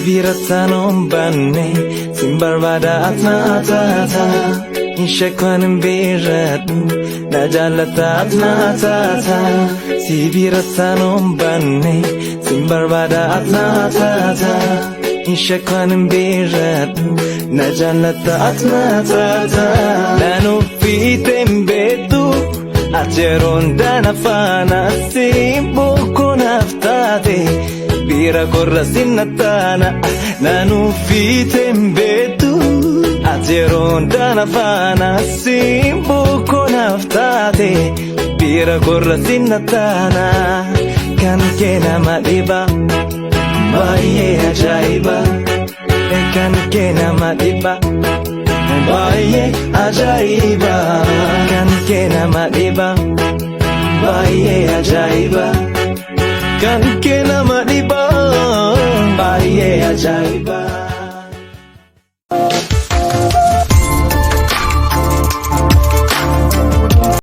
bira non banne simbarbada atna Inshakwan biradu najalata atna si bira non banne simbarbada atna Inshakwan biradu najalata atna Nanu fitem betu Acheron dana fana simbo konaftate Bira korra sinnatana Nanu fitem betu Acheron dana fana simbo konaftate Bira korra sinnatana Kan kena madiba Baye ajaiba Kan kena madiba Baye ajaiba Kan kena madiba Baye ajaiba Kan kena madiba Baye ajaiba